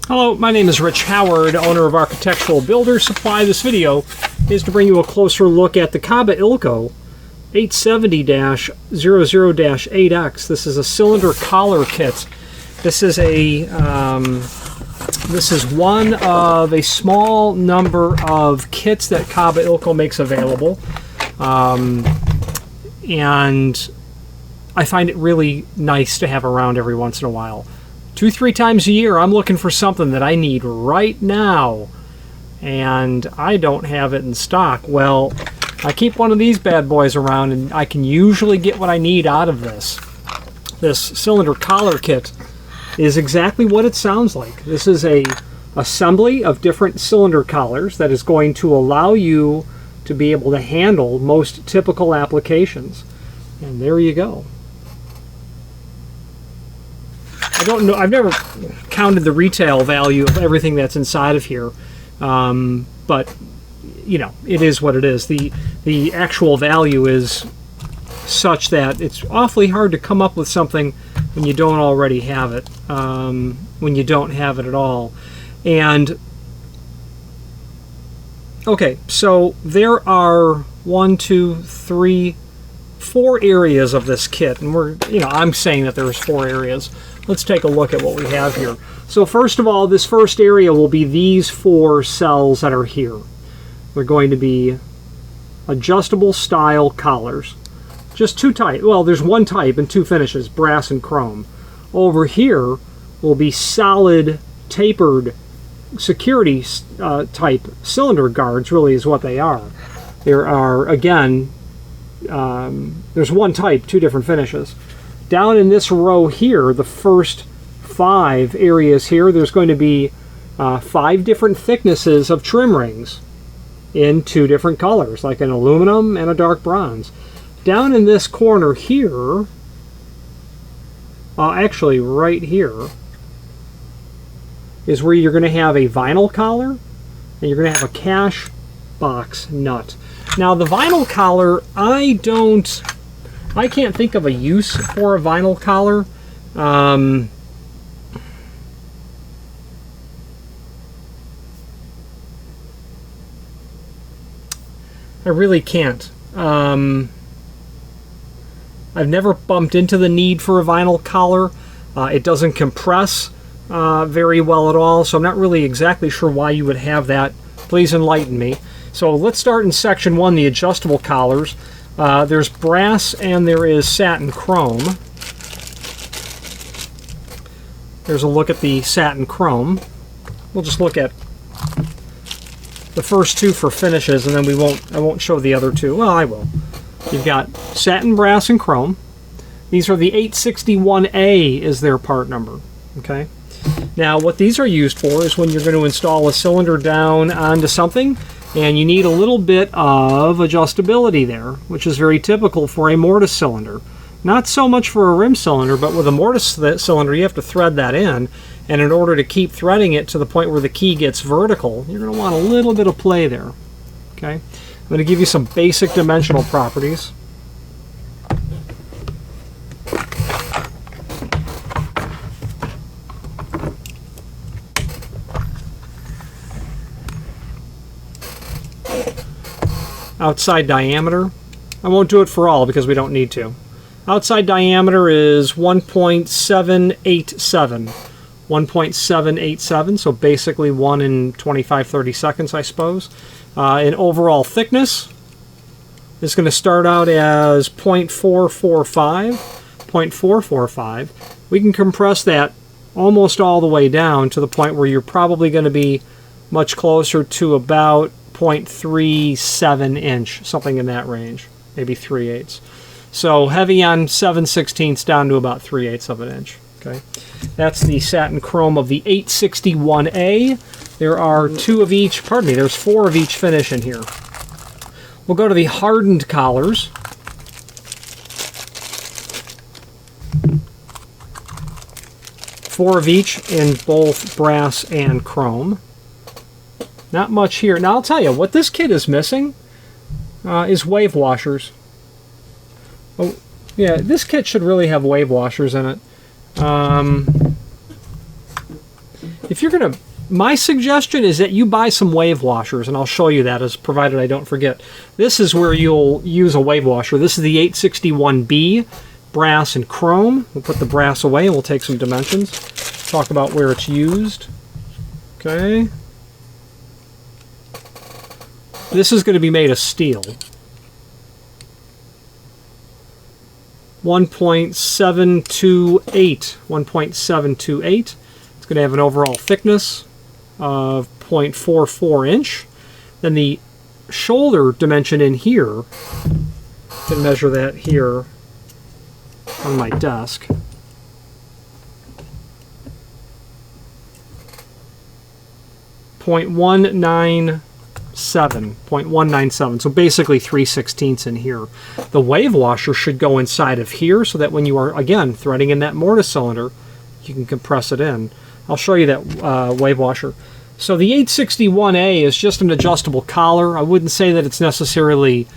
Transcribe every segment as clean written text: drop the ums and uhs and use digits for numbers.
Hello, my name is Rich Howard, owner of Architectural Builder Supply. This video is to bring you a closer look at the Kaba Ilco 870-00-8X. This is a cylinder collar kit. This is one of a small number of kits that Kaba Ilco makes available, and I find it really nice to have around every once in a while. 2-3 times a year, I'm looking for something that I need right now, and I don't have it in stock. Well, I keep one of these bad boys around, and I can usually get what I need out of this. This cylinder collar kit is exactly what it sounds like. This is a assembly of different cylinder collars that is going to allow you to be able to handle most typical applications. And there you go. I don't know, I've never counted the retail value of everything that's inside of here, but you know, it is what it is. The actual value is such that it's awfully hard to come up with something when you don't already have it, when you don't have it at all. And okay, so there are 4 areas of this kit, and I'm saying that there's 4 areas. Let's take a look at what we have here. So first of all, this first area will be these 4 cells that are here. They're going to be adjustable style collars. Just 2 types. Well, there's 1 type and 2 finishes, brass and chrome. Over here will be solid tapered security type cylinder guards, really is what they are. There are, again, there's 1 type, 2 different finishes. Down in this row here, the first 5 areas here, there's going to be 5 different thicknesses of trim rings in 2 different colors, like an aluminum and a dark bronze. Down in this corner here, actually right here, is where you're going to have a vinyl collar and you're going to have a cash box nut. Now the vinyl collar, I can't think of a use for a vinyl collar. I really can't. I've never bumped into the need for a vinyl collar. It doesn't compress very well at all, so I'm not really exactly sure why you would have that. Please enlighten me. So let's start in section 1, the adjustable collars. There's brass and there is satin chrome. There's a look at the satin chrome. We'll just look at the first 2 for finishes, and then I won't show the other 2. Well, I will. You've got satin, brass, and chrome. These are the 861A is their part number. Okay. Now, what these are used for is when you're going to install a cylinder down onto something, and you need a little bit of adjustability there, which is very typical for a mortise cylinder. Not so much for a rim cylinder, but with a mortise cylinder, you have to thread that in, and in order to keep threading it to the point where the key gets vertical, you're going to want a little bit of play there. Okay, I'm going to give you some basic dimensional properties. Outside diameter, I won't do it for all because we don't need to. Outside diameter is 1.787. 1.787, so basically 1 in 25-30 seconds, I suppose. And overall thickness is going to start out as 0.445. 0.445. We can compress that almost all the way down to the point where you're probably going to be much closer to about 0.37 inch, something in that range, maybe 3/8. So heavy on 7/16 down to about 3/8 of an inch. Okay, that's the satin chrome of the 861A. There are 2 of each, pardon me, there's 4 of each finish in here. We'll go to the hardened collars. Four of each in both brass and chrome. Not much here. Now I'll tell you, what this kit is missing is wave washers. Oh, yeah, this kit should really have wave washers in it. if you're going to, my suggestion is that you buy some wave washers, and I'll show you that, as provided I don't forget. This is where you'll use a wave washer. This is the 861B, brass and chrome. We'll put the brass away and we'll take some dimensions. Talk about where it's used. Okay. This is going to be made of steel. 1.728. It's going to have an overall thickness of 0.44 inch. Then the shoulder dimension in here, I can measure that here on my desk. .197, so basically 3/16 in here. The wave washer should go inside of here so that when you are, again, threading in that mortise cylinder, you can compress it in. I'll show you that wave washer. So the 861A is just an adjustable collar. I wouldn't say that it's necessarily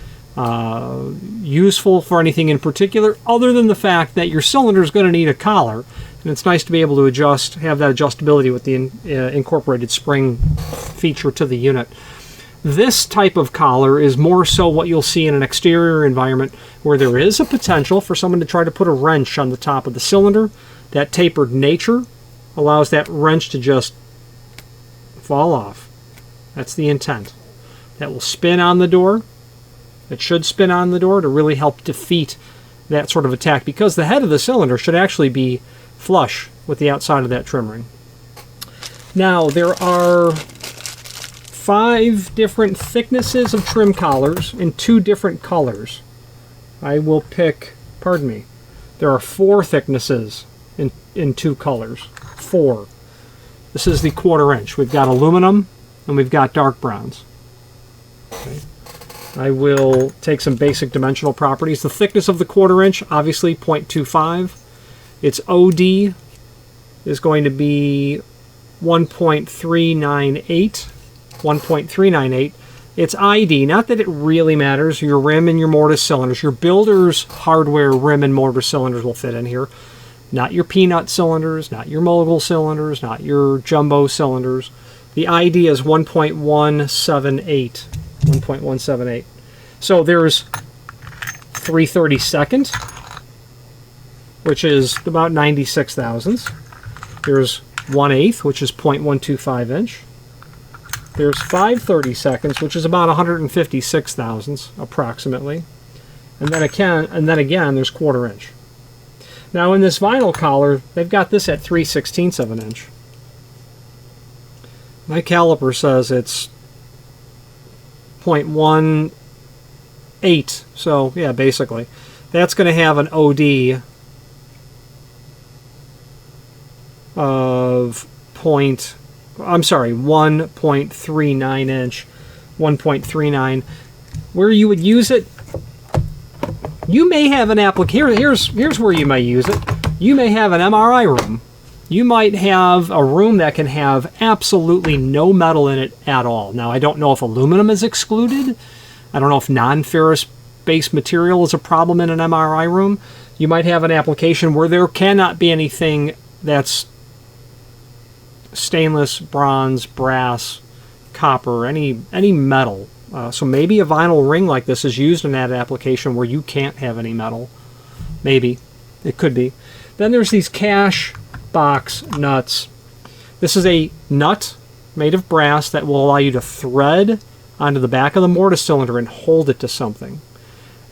useful for anything in particular, other than the fact that your cylinder is going to need a collar, and it's nice to be able to adjust, have that adjustability with the incorporated spring feature to the unit. This type of collar is more so what you'll see in an exterior environment where there is a potential for someone to try to put a wrench on the top of the cylinder. That tapered nature allows that wrench to just fall off. That's the intent. That will spin on the door. It should spin on the door to really help defeat that sort of attack, because the head of the cylinder should actually be flush with the outside of that trim ring. Now, there are 5 different thicknesses of trim collars in 2 different colors. I will pick, pardon me, there are 4 thicknesses in 2 colors. 4. This is the 1/4 inch. We've got aluminum and we've got dark browns. Okay. I will take some basic dimensional properties. The thickness of the 1/4 inch, obviously 0.25. Its OD is going to be 1.398. 1.398. Its ID, not that it really matters, your rim and your mortise cylinders, your builder's hardware rim and mortise cylinders will fit in here. Not your peanut cylinders, not your mogul cylinders, not your jumbo cylinders. The ID is 1.178. 1.178. So there's 3/32, which is about 96 thousandths. There's 1/8, which is 0.125 inch. There's 5/32, which is about 156 thousandths approximately. And then again, there's 1/4 inch. Now in this vinyl collar, they've got this at 3/16 of an inch. My caliper says it's 0.18, so yeah, basically. That's going to have an OD of 1.39 inch, 1.39. Where you would use it, you may have an application. Here's where you may use it. You may have an MRI room. You might have a room that can have absolutely no metal in it at all. Now, I don't know if aluminum is excluded. I don't know if non-ferrous based material is a problem in an MRI room. You might have an application where there cannot be anything that's stainless, bronze, brass, copper, any metal. So maybe a vinyl ring like this is used in that application where you can't have any metal. Maybe. It could be. Then there's these cash box nuts. This is a nut made of brass that will allow you to thread onto the back of the mortise cylinder and hold it to something.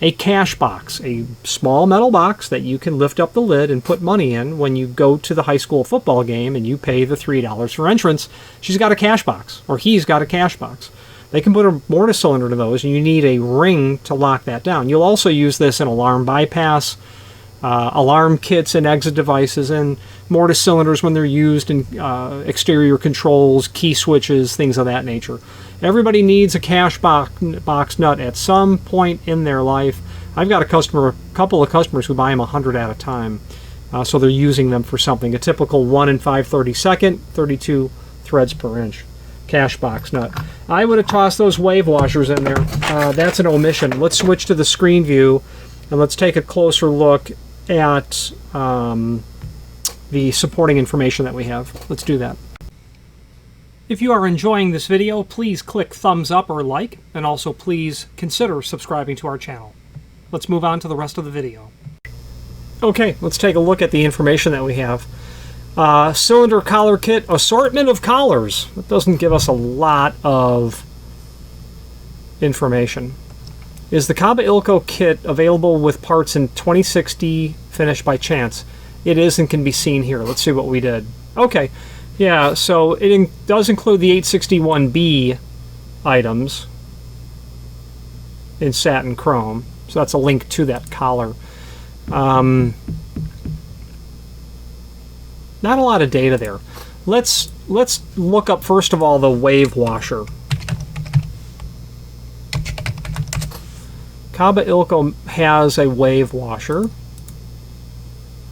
A cash box, a small metal box that you can lift up the lid and put money in when you go to the high school football game and you pay the $3 for entrance. She's got a cash box, or he's got a cash box. They can put a mortise cylinder to those, and you need a ring to lock that down. You'll also use this in alarm bypass, alarm kits and exit devices, and mortise cylinders when they're used in exterior controls, key switches, things of that nature. Everybody needs a cash box nut at some point in their life. I've got a couple of customers who buy them 100 at a time, so they're using them for something. A typical 1 5/32, 32 threads per inch. Cash box nut. I would have tossed those wave washers in there. That's an omission. Let's switch to the screen view and let's take a closer look at the supporting information that we have. Let's do that. If you are enjoying this video, please click thumbs up or like, and also please consider subscribing to our channel. Let's move on to the rest of the video. Okay, let's take a look at the information that we have. Cylinder collar kit, assortment of collars. That doesn't give us a lot of information. Is the Kaba Ilco kit available with parts in 2060 finish by chance? It is and can be seen here. Let's see what we did. Okay, yeah, so it does include the 861B items in satin chrome. So that's a link to that collar. Not a lot of data there. Let's look up first of all the wave washer. Kaba Ilco has a wave washer.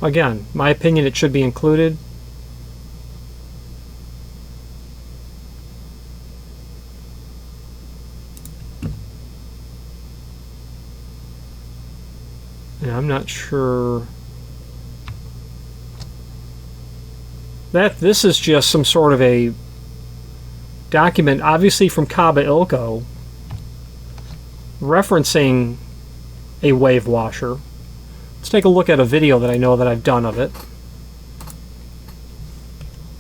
Again, my opinion, it should be included. Yeah, I'm not sure that this is just some sort of a document, obviously from Kaba Ilco, referencing a wave washer. Let's take a look at a video that I know that I've done of it.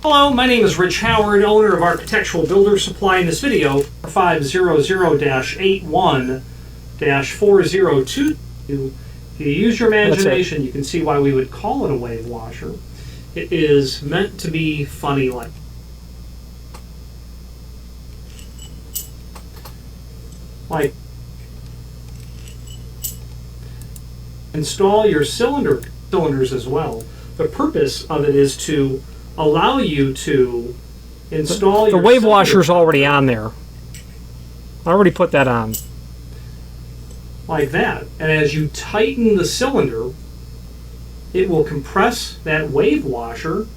Hello, my name is Rich Howard, owner of Architectural Builder Supply. In this video, 500-81-4022. If you use your imagination, you can see why we would call it a wave washer. It is meant to be funny like. Install your cylinders as well. The purpose of it is to allow you to install your... The wave washer's already on there. I already put that on. Like that. And as you tighten the cylinder, it will compress that wave washer.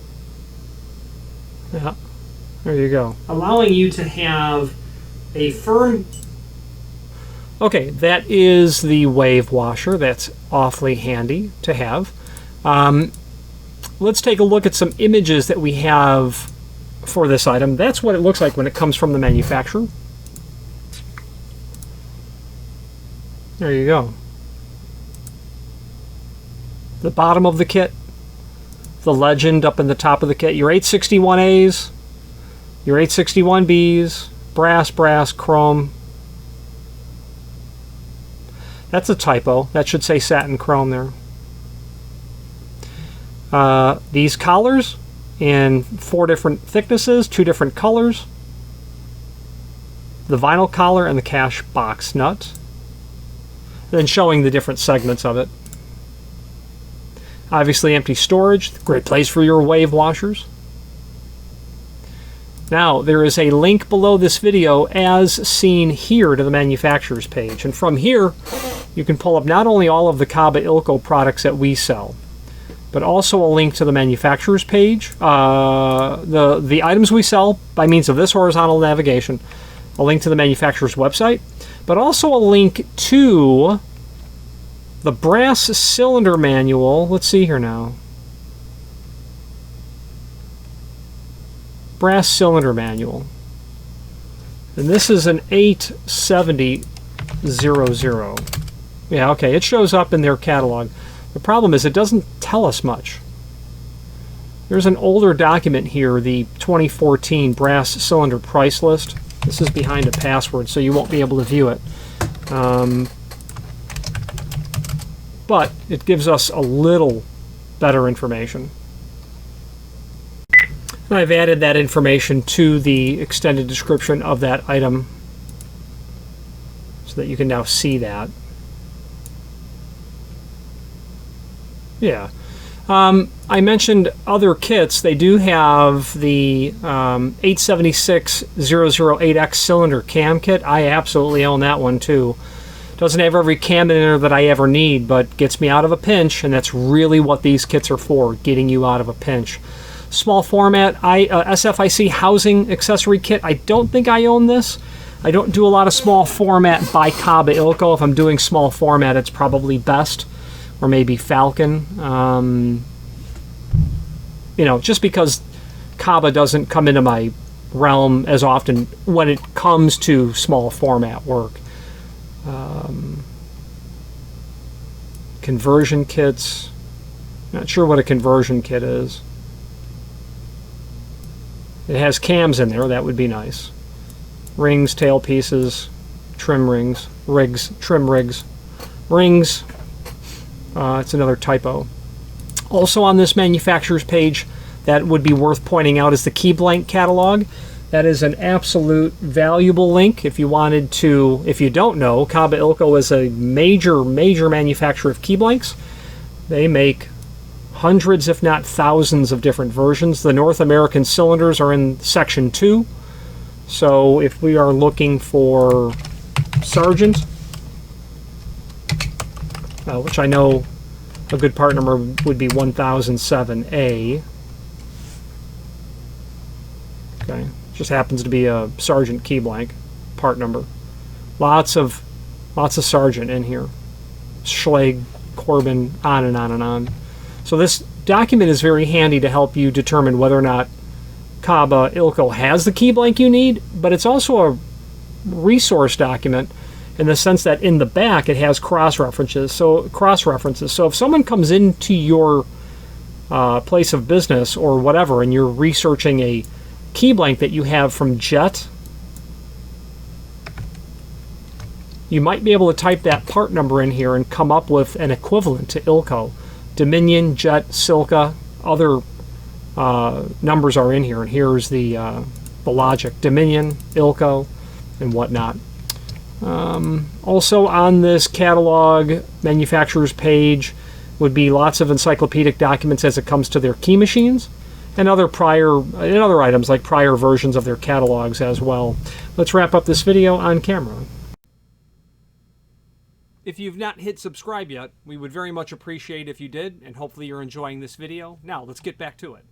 Yeah, there you go. Allowing you to have a firm... Okay, that is the wave washer. That's awfully handy to have. Let's take a look at some images that we have for this item. That's what it looks like when it comes from the manufacturer. There you go. The bottom of the kit, the legend up in the top of the kit, your 861As, your 861Bs, brass, chrome. That's a typo. That should say satin chrome there. These collars in 4 different thicknesses, 2 different colors. The vinyl collar and the cash box nut. Then showing the different segments of it. Obviously empty storage, great place for your wave washers. Now, there is a link below this video as seen here to the manufacturer's page. And from here, you can pull up not only all of the Kaba Ilco products that we sell, but also a link to the manufacturer's page, the items we sell by means of this horizontal navigation, a link to the manufacturer's website, but also a link to the brass cylinder manual. Let's see here now. Brass cylinder manual. And this is an 87000. Yeah, okay, it shows up in their catalog. The problem is it doesn't tell us much. There's an older document here, the 2014 brass cylinder price list. This is behind a password, so you won't be able to view it. But it gives us a little better information. And I've added that information to the extended description of that item so that you can now see that. Yeah. I mentioned other kits. They do have the 876-008X cylinder cam kit. I absolutely own that one too. Doesn't have every cam in there that I ever need, but gets me out of a pinch, and that's really what these kits are for, getting you out of a pinch. Small format SFIC housing accessory kit. I don't think I own this. I don't do a lot of small format by Kaba Ilco. If I'm doing small format, it's probably Best or maybe Falcon. You know, just because Kaba doesn't come into my realm as often when it comes to small format work. Conversion kits. Not sure what a conversion kit is. It has cams in there, that would be nice. Rings, tail pieces, trim rings, trim rigs, rings. It's another typo. Also on this manufacturer's page that would be worth pointing out is the key blank catalog. That is an absolute valuable link if you wanted to. If you don't know, Kaba Ilco is a major manufacturer of key blanks. They make hundreds, if not thousands, of different versions. The North American cylinders are in section 2. So if we are looking for Sargent, which I know a good part number would be 1007A. Okay, just happens to be a Sargent key blank part number. Lots of Sargent in here. Schlage, Corbin, on and on and on. So this document is very handy to help you determine whether or not Kaba Ilco has the key blank you need, but it's also a resource document in the sense that in the back it has cross-references. So if someone comes into your place of business or whatever and you're researching a key blank that you have from Jet, you might be able to type that part number in here and come up with an equivalent to Ilco. Dominion, Jet, Silca, other numbers are in here, and here's the logic. Dominion, Ilco, and whatnot. Also on this catalog manufacturer's page would be lots of encyclopedic documents as it comes to their key machines and other items like prior versions of their catalogs as well. Let's wrap up this video on camera. If you've not hit subscribe yet, we would very much appreciate if you did, and hopefully you're enjoying this video. Now, let's get back to it.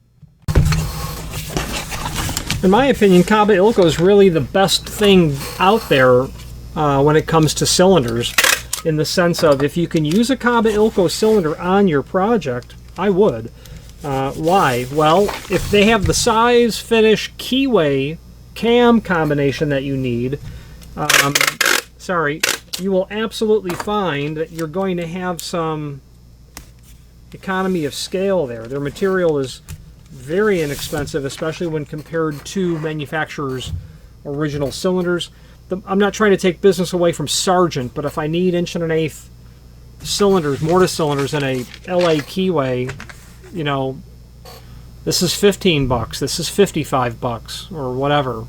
In my opinion, Kaba Ilco is really the best thing out there when it comes to cylinders, in the sense of if you can use a Kaba Ilco cylinder on your project, I would. Why? Well, if they have the size, finish, keyway, cam combination that you need, you will absolutely find that you're going to have some economy of scale there. Their material is very inexpensive, especially when compared to manufacturers' original cylinders. I'm not trying to take business away from Sargent, but if I need 1 1/8" cylinders, mortise cylinders in a LA keyway, you know, this is $15, this is $55, or whatever.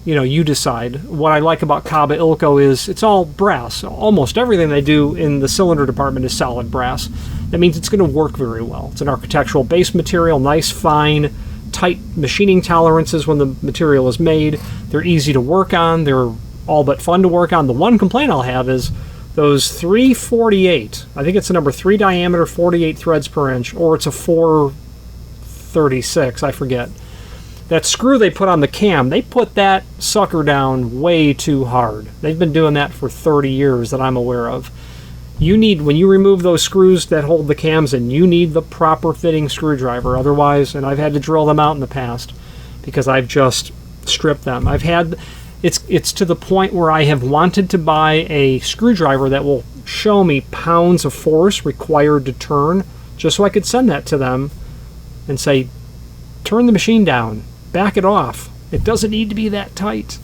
You know, you decide. What I like about Kaba Ilco is it's all brass. Almost everything they do in the cylinder department is solid brass. That means it's going to work very well. It's an architectural base material, nice, fine, tight machining tolerances when the material is made. They're easy to work on. They're all but fun to work on. The one complaint I'll have is those 348. I think it's the number 3 diameter, 48 threads per inch, or it's a 436, I forget. That screw they put on the cam, they put that sucker down way too hard. They've been doing that for 30 years that I'm aware of. You need, when you remove those screws that hold the cams in, you need the proper fitting screwdriver. Otherwise, and I've had to drill them out in the past because I've just stripped them. It's to the point where I have wanted to buy a screwdriver that will show me pounds of force required to turn, just so I could send that to them and say, turn the machine down. Back it off. It doesn't need to be that tight.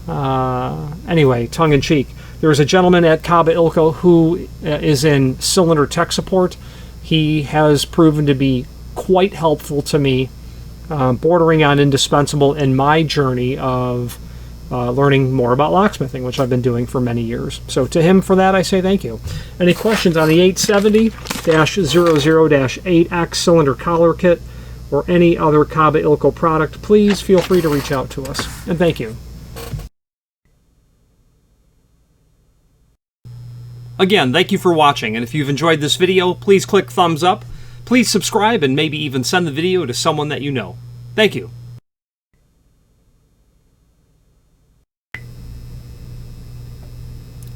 Anyway, tongue-in-cheek. There's a gentleman at Kaba Ilco who is in cylinder tech support. He has proven to be quite helpful to me, bordering on indispensable in my journey of learning more about locksmithing, which I've been doing for many years. So to him, for that, I say thank you. Any questions on the 870-00-8X cylinder collar kit or any other Kaba Ilco product, please feel free to reach out to us. And thank you. Again, thank you for watching, and if you've enjoyed this video, please click thumbs up, please subscribe, and maybe even send the video to someone that you know. Thank you.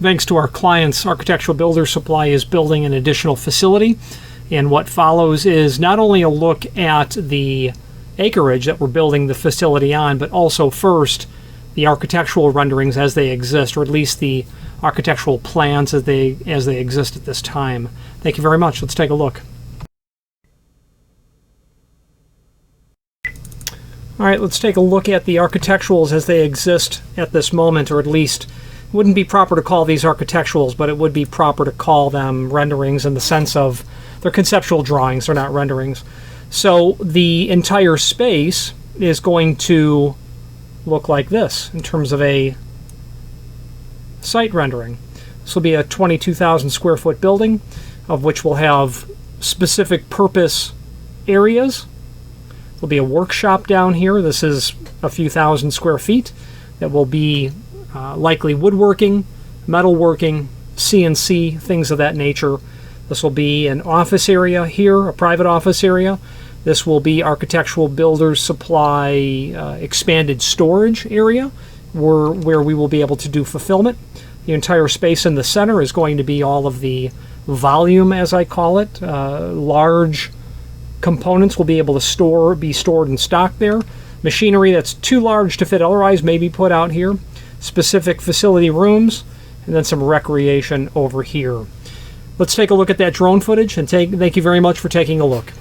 Thanks to our clients, Architectural Builder Supply is building an additional facility. And what follows is not only a look at the acreage that we're building the facility on, but also first the architectural renderings as they exist, or at least the architectural plans as they exist at this time. Thank you very much. Let's take a look. All right, let's take a look at the architecturals as they exist at this moment, or at least it wouldn't be proper to call these architecturals, but it would be proper to call them renderings in the sense of they're conceptual drawings, they're not renderings. So the entire space is going to look like this in terms of a site rendering. This will be a 22,000 square foot building, of which we'll have specific purpose areas. There'll be a workshop down here. This is a few thousand square feet that will be likely woodworking, metalworking, CNC, things of that nature. This will be an office area here, a private office area. This will be architectural builders supply expanded storage area where we will be able to do fulfillment. The entire space in the center is going to be all of the volume, as I call it. Large components will be able to be stored and stocked there. Machinery that's too large to fit otherwise may be put out here. Specific facility rooms, and then some recreation over here. Let's take a look at that drone footage, and thank you very much for taking a look.